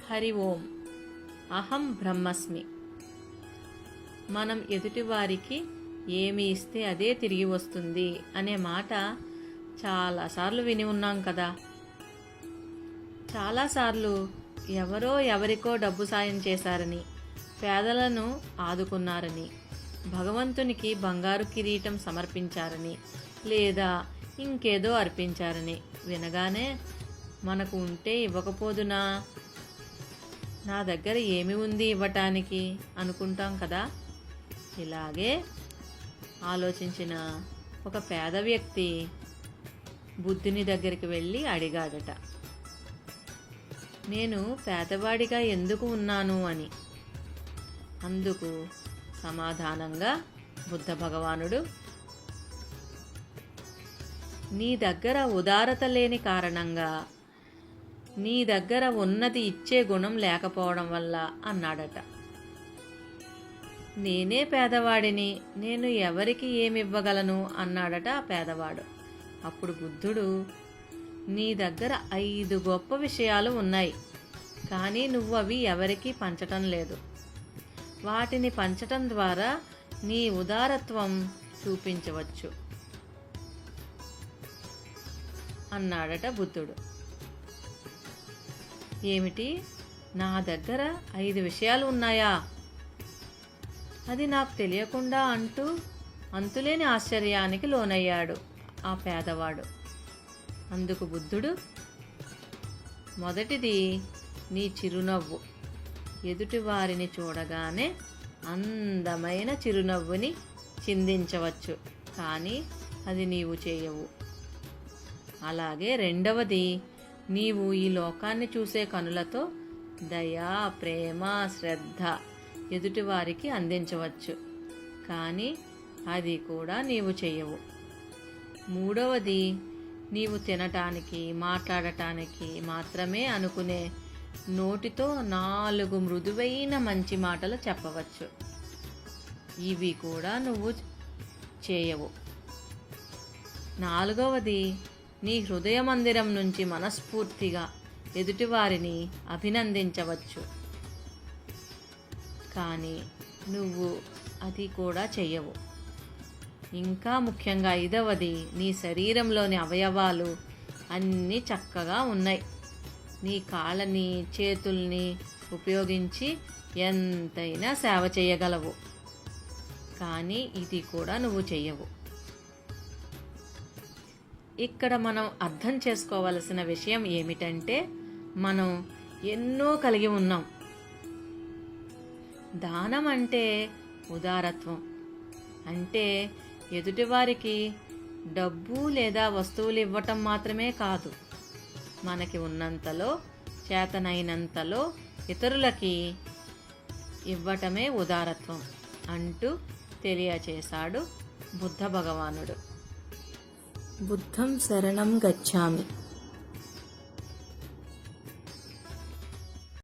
హరి ఓం. అహం బ్రహ్మస్మి. మనం ఎదుటివారికి ఏమి ఇస్తే అదే తిరిగి వస్తుంది అనే మాట చాలాసార్లు విని ఉన్నాం కదా. చాలాసార్లు ఎవరో ఎవరికో డబ్బు సాయం చేశారని, పేదలను ఆదుకున్నారని, భగవంతునికి బంగారు కిరీటం సమర్పించారని, లేదా ఇంకేదో అర్పించారని వినగానే మనకు ఉంటే ఇవ్వకపోదునా, నా దగ్గర ఏమి ఉంది ఇవ్వటానికి అనుకుంటాం కదా. ఇలాగే ఆలోచించిన ఒక పేద వ్యక్తి బుద్ధుని దగ్గరికి వెళ్ళి అడిగాడట, నేను పేదవాడిగా ఎందుకు ఉన్నాను అని. అందుకు సమాధానంగా బుద్ధ భగవానుడు, నీ దగ్గర ఉదారత లేని కారణంగా, నీ దగ్గర ఉన్నది ఇచ్చే గుణం లేకపోవడం వల్ల అన్నాడట. నేనే పేదవాడిని, నేను ఎవరికి ఏమివ్వగలను అన్నాడట ఆ పేదవాడు. అప్పుడు బుద్ధుడు, నీ దగ్గర 5 గొప్ప విషయాలు ఉన్నాయి, కానీ నువ్వు అవి ఎవరికీ పంచటం లేదు. వాటిని పంచటం ద్వారా నీ ఉదారత్వం చూపించవచ్చు అన్నాడట బుద్ధుడు. ఏమిటి, నా దగ్గర 5 విషయాలు ఉన్నాయా, అది నాకు తెలియకుండా అంటూ అంతులేని ఆశ్చర్యానికి లోనయ్యాడు ఆ పేదవాడు. అందుకు బుద్ధుడు, మొదటిది నీ చిరునవ్వు. ఎదుటివారిని చూడగానే అందమైన చిరునవ్వుని చిందించవచ్చు, కానీ అది నీవు చేయవు. అలాగే రెండవది, నీవు ఈ లోకాన్ని చూసే కనులతో దయ, ప్రేమ, శ్రద్ధ ఎదుటివారికి అందించవచ్చు, కానీ అది కూడా నీవు చెయ్యవు. మూడవది, నీవు తినటానికి, మాట్లాడటానికి మాత్రమే అనుకునే నోటితో 4 మృదువైన మంచి మాటలు చెప్పవచ్చు, ఇవి కూడా నువ్వు చేయవు. నాలుగవది, నీ హృదయ మందిరం నుంచి మనస్ఫూర్తిగా ఎదుటివారిని అభినందించవచ్చు, కానీ నువ్వు అది కూడా చెయ్యవు. ఇంకా ముఖ్యంగా 5వది, నీ శరీరంలోని అవయవాలు అన్నీ చక్కగా ఉన్నాయి, నీ కాళ్ళని, చేతుల్ని ఉపయోగించి ఎంతైనా సేవ చేయగలవు, కానీ ఇది కూడా నువ్వు చెయ్యవు. ఇక్కడ మనం అర్థం చేసుకోవలసిన విషయం ఏమిటంటే, మనం ఎన్నో కలిగి ఉన్నాం. దానం అంటే ఉదారత్వం, అంటే ఎదుటివారికి డబ్బు లేదా వస్తువులు ఇవ్వటం మాత్రమే కాదు, మనకి ఉన్నంతలో, చేతనైనంతలో ఇతరులకి ఇవ్వటమే ఉదారత్వం అంటూ తెలియచేశాడు బుద్ధ భగవానుడు. బుద్ధం శరణం గచ్ఛామి.